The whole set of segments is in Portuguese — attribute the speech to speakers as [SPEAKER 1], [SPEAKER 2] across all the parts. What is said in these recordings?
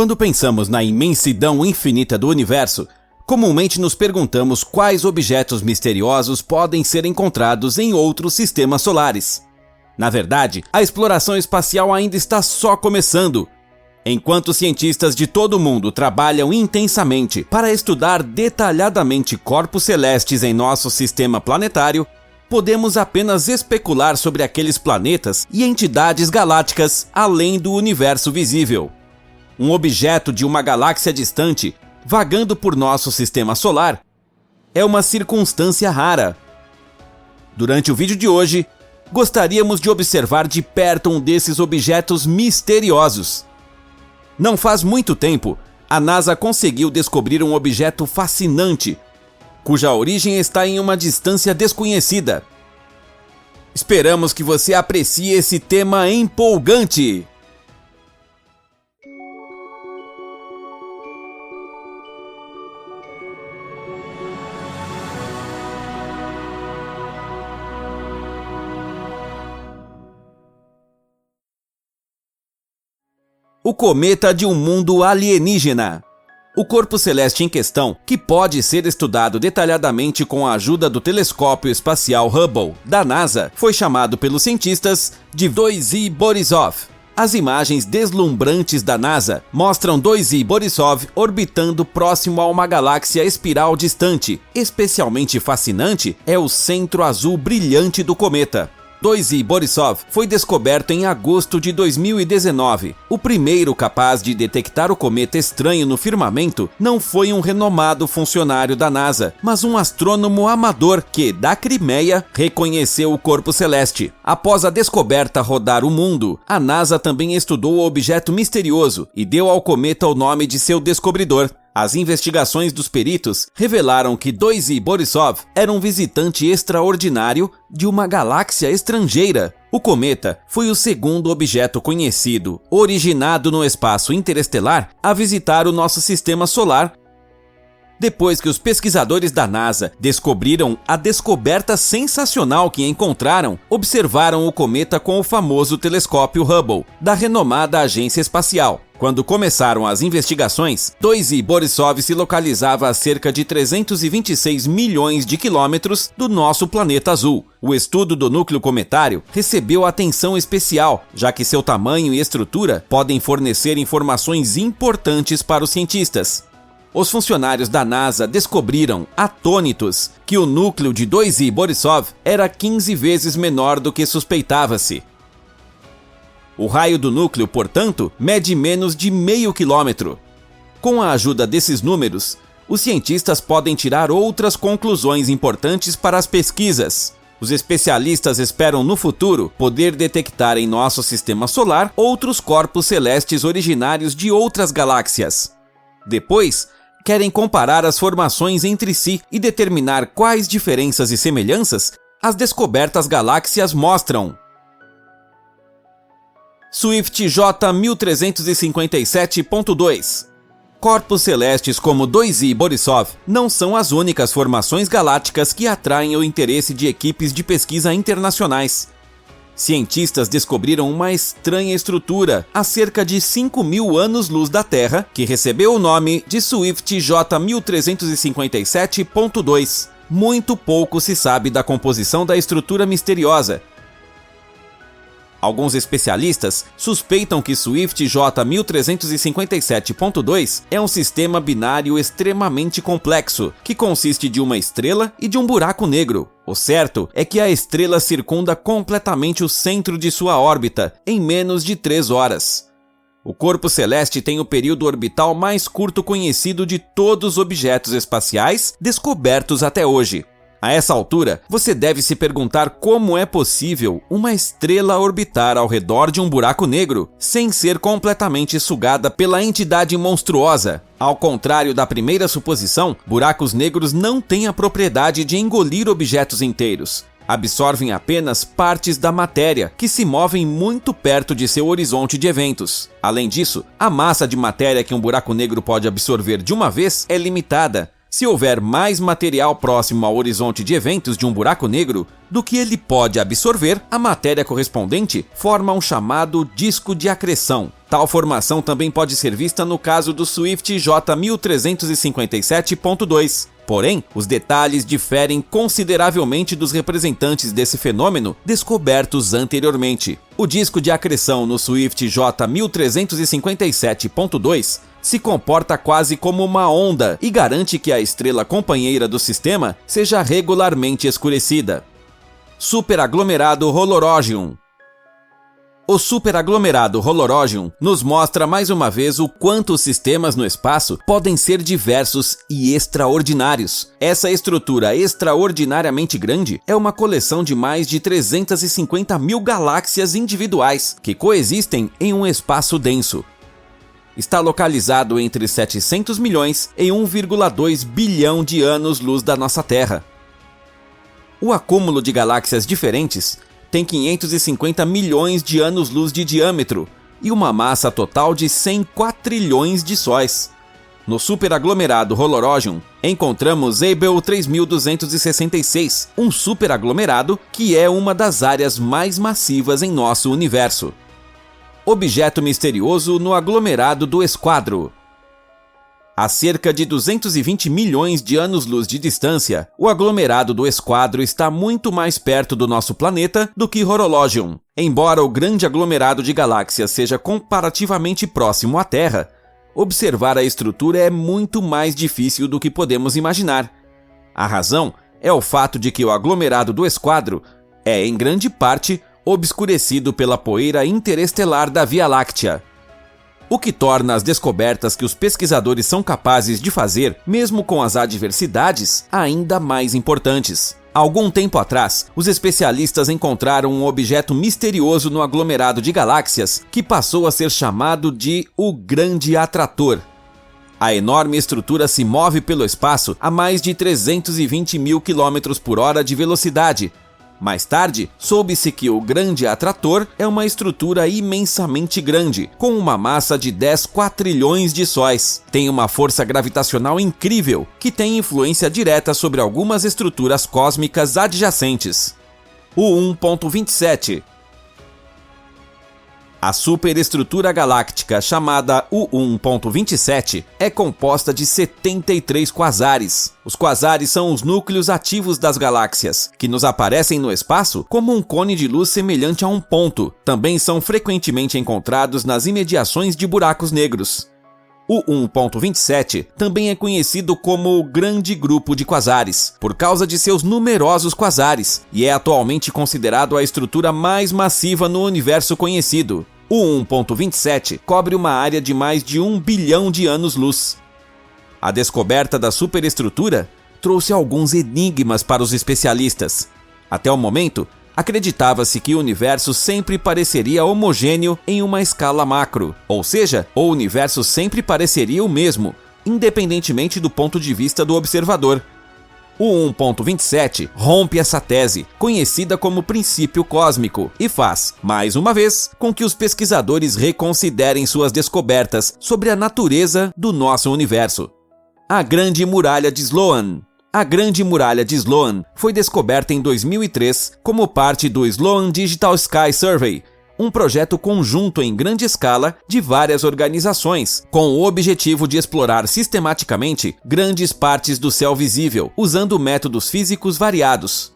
[SPEAKER 1] Quando pensamos na imensidão infinita do universo, comumente nos perguntamos quais objetos misteriosos podem ser encontrados em outros sistemas solares. Na verdade, a exploração espacial ainda está só começando. Enquanto cientistas de todo o mundo trabalham intensamente para estudar detalhadamente corpos celestes em nosso sistema planetário, podemos apenas especular sobre aqueles planetas e entidades galácticas além do universo visível. Um objeto de uma galáxia distante, vagando por nosso sistema solar, é uma circunstância rara. Durante o vídeo de hoje, gostaríamos de observar de perto um desses objetos misteriosos. Não faz muito tempo, a NASA conseguiu descobrir um objeto fascinante, cuja origem está em uma distância desconhecida. Esperamos que você aprecie esse tema empolgante! O cometa de um mundo alienígena. O corpo celeste em questão, que pode ser estudado detalhadamente com a ajuda do telescópio espacial Hubble da NASA, foi chamado pelos cientistas de 2I Borisov. As imagens deslumbrantes da NASA mostram 2I Borisov orbitando próximo a uma galáxia espiral distante. Especialmente fascinante é o centro azul brilhante do cometa. 2I Borisov foi descoberto em agosto de 2019. O primeiro capaz de detectar o cometa estranho no firmamento não foi um renomado funcionário da NASA, mas um astrônomo amador que, da Crimeia, reconheceu o corpo celeste. Após a descoberta rodar o mundo, a NASA também estudou o objeto misterioso e deu ao cometa o nome de seu descobridor. As investigações dos peritos revelaram que 2I Borisov era um visitante extraordinário de uma galáxia estrangeira. O cometa foi o segundo objeto conhecido, originado no espaço interestelar, a visitar o nosso sistema solar. Depois que os pesquisadores da NASA descobriram a descoberta sensacional que encontraram, observaram o cometa com o famoso telescópio Hubble, da renomada agência espacial. Quando começaram as investigações, 2I Borisov se localizava a cerca de 326 milhões de quilômetros do nosso planeta azul. O estudo do núcleo cometário recebeu atenção especial, já que seu tamanho e estrutura podem fornecer informações importantes para os cientistas. Os funcionários da NASA descobriram, atônitos, que o núcleo de 2I Borisov era 15 vezes menor do que suspeitava-se. O raio do núcleo, portanto, mede menos de meio quilômetro. Com a ajuda desses números, os cientistas podem tirar outras conclusões importantes para as pesquisas. Os especialistas esperam no futuro poder detectar em nosso sistema solar outros corpos celestes originários de outras galáxias. Depois, querem comparar as formações entre si e determinar quais diferenças e semelhanças as descobertas galáxias mostram. Swift J1357.2. Corpos celestes como 2I Borisov não são as únicas formações galácticas que atraem o interesse de equipes de pesquisa internacionais. Cientistas descobriram uma estranha estrutura a cerca de 5.000 anos-luz da Terra, que recebeu o nome de Swift J1357.2. Muito pouco se sabe da composição da estrutura misteriosa. Alguns especialistas suspeitam que Swift J1357.2 é um sistema binário extremamente complexo, que consiste de uma estrela e de um buraco negro. O certo é que a estrela circunda completamente o centro de sua órbita em menos de 3 horas. O corpo celeste tem o período orbital mais curto conhecido de todos os objetos espaciais descobertos até hoje. A essa altura, você deve se perguntar como é possível uma estrela orbitar ao redor de um buraco negro sem ser completamente sugada pela entidade monstruosa. Ao contrário da primeira suposição, buracos negros não têm a propriedade de engolir objetos inteiros. Absorvem apenas partes da matéria, que se movem muito perto de seu horizonte de eventos. Além disso, a massa de matéria que um buraco negro pode absorver de uma vez é limitada. Se houver mais material próximo ao horizonte de eventos de um buraco negro do que ele pode absorver, a matéria correspondente forma um chamado disco de acreção. Tal formação também pode ser vista no caso do Swift J1357.2. Porém, os detalhes diferem consideravelmente dos representantes desse fenômeno descobertos anteriormente. O disco de acreção no Swift J1357.2 se comporta quase como uma onda e garante que a estrela companheira do sistema seja regularmente escurecida. Superaglomerado Holorogium. O superaglomerado Holorogium nos mostra mais uma vez o quanto os sistemas no espaço podem ser diversos e extraordinários. Essa estrutura extraordinariamente grande é uma coleção de mais de 350 mil galáxias individuais que coexistem em um espaço denso. Está localizado entre 700 milhões e 1,2 bilhão de anos-luz da nossa Terra. O acúmulo de galáxias diferentes tem 550 milhões de anos-luz de diâmetro e uma massa total de 100 quatrilhões de sóis. No superaglomerado Holorogium, encontramos Abell 3266, um superaglomerado que é uma das áreas mais massivas em nosso universo. Objeto misterioso no aglomerado do Esquadro. A cerca de 220 milhões de anos-luz de distância, o aglomerado do Esquadro está muito mais perto do nosso planeta do que Holorogium. Embora o grande aglomerado de galáxias seja comparativamente próximo à Terra, observar a estrutura é muito mais difícil do que podemos imaginar. A razão é o fato de que o aglomerado do Esquadro é, em grande parte, obscurecido pela poeira interestelar da Via Láctea. O que torna as descobertas que os pesquisadores são capazes de fazer, mesmo com as adversidades, ainda mais importantes. Há algum tempo atrás, os especialistas encontraram um objeto misterioso no aglomerado de galáxias que passou a ser chamado de o Grande Atrator. A enorme estrutura se move pelo espaço a mais de 320 mil km/h de velocidade. Mais tarde, soube-se que o Grande Atrator é uma estrutura imensamente grande, com uma massa de 10 quatrilhões de sóis. Tem uma força gravitacional incrível, que tem influência direta sobre algumas estruturas cósmicas adjacentes. O 1.27. A superestrutura galáctica chamada U1.27 é composta de 73 quasares. Os quasares são os núcleos ativos das galáxias, que nos aparecem no espaço como um cone de luz semelhante a um ponto. Também são frequentemente encontrados nas imediações de buracos negros. O 1.27 também é conhecido como o Grande Grupo de Quasares, por causa de seus numerosos quasares, e é atualmente considerado a estrutura mais massiva no universo conhecido. O 1.27 cobre uma área de mais de 1 bilhão de anos-luz. A descoberta da superestrutura trouxe alguns enigmas para os especialistas. Até o momento, acreditava-se que o universo sempre pareceria homogêneo em uma escala macro, ou seja, o universo sempre pareceria o mesmo, independentemente do ponto de vista do observador. O 1.27 rompe essa tese, conhecida como princípio cósmico, e faz, mais uma vez, com que os pesquisadores reconsiderem suas descobertas sobre a natureza do nosso universo. A Grande Muralha de Sloan. A Grande Muralha de Sloan foi descoberta em 2003 como parte do Sloan Digital Sky Survey, um projeto conjunto em grande escala de várias organizações, com o objetivo de explorar sistematicamente grandes partes do céu visível, usando métodos físicos variados.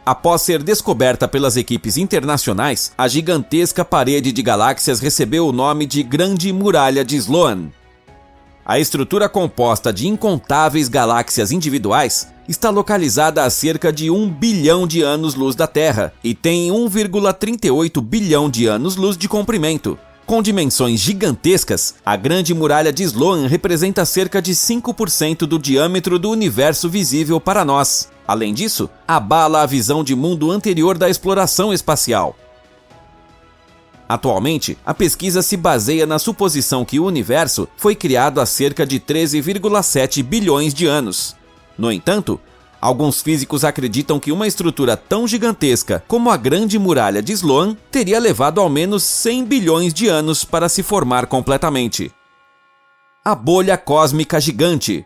[SPEAKER 1] Após ser descoberta pelas equipes internacionais, a gigantesca parede de galáxias recebeu o nome de Grande Muralha de Sloan. A estrutura composta de incontáveis galáxias individuais está localizada a cerca de 1 bilhão de anos-luz da Terra e tem 1,38 bilhão de anos-luz de comprimento. Com dimensões gigantescas, a Grande Muralha de Sloan representa cerca de 5% do diâmetro do universo visível para nós. Além disso, abala a visão de mundo anterior da exploração espacial. Atualmente, a pesquisa se baseia na suposição que o universo foi criado há cerca de 13,7 bilhões de anos. No entanto, alguns físicos acreditam que uma estrutura tão gigantesca como a Grande Muralha de Sloan teria levado ao menos 100 bilhões de anos para se formar completamente. A bolha cósmica gigante.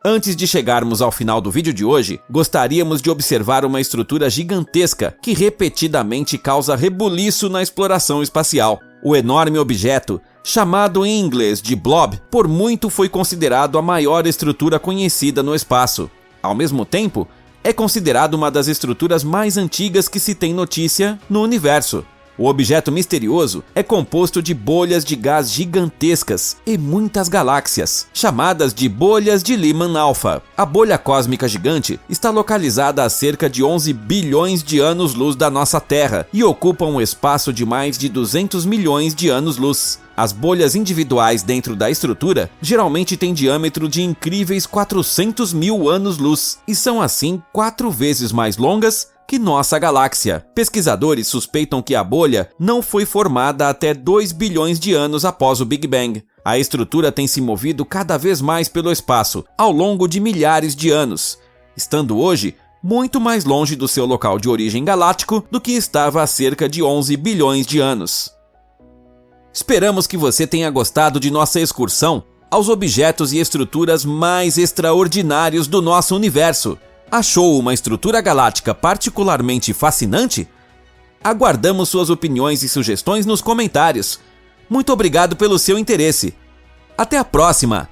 [SPEAKER 1] Antes de chegarmos ao final do vídeo de hoje, gostaríamos de observar uma estrutura gigantesca que repetidamente causa rebuliço na exploração espacial. O enorme objeto, chamado em inglês de blob, por muito foi considerado a maior estrutura conhecida no espaço. Ao mesmo tempo, é considerado uma das estruturas mais antigas que se tem notícia no universo. O objeto misterioso é composto de bolhas de gás gigantescas e muitas galáxias, chamadas de bolhas de Lyman Alpha. A bolha cósmica gigante está localizada a cerca de 11 bilhões de anos-luz da nossa Terra e ocupa um espaço de mais de 200 milhões de anos-luz. As bolhas individuais dentro da estrutura geralmente têm diâmetro de incríveis 400 mil anos-luz e são assim 4 vezes mais longas que nossa galáxia. Pesquisadores suspeitam que a bolha não foi formada até 2 bilhões de anos após o Big Bang. A estrutura tem se movido cada vez mais pelo espaço ao longo de milhares de anos, estando hoje muito mais longe do seu local de origem galáctico do que estava há cerca de 11 bilhões de anos. Esperamos que você tenha gostado de nossa excursão aos objetos e estruturas mais extraordinários do nosso universo. Achou uma estrutura galáctica particularmente fascinante? Aguardamos suas opiniões e sugestões nos comentários. Muito obrigado pelo seu interesse. Até a próxima!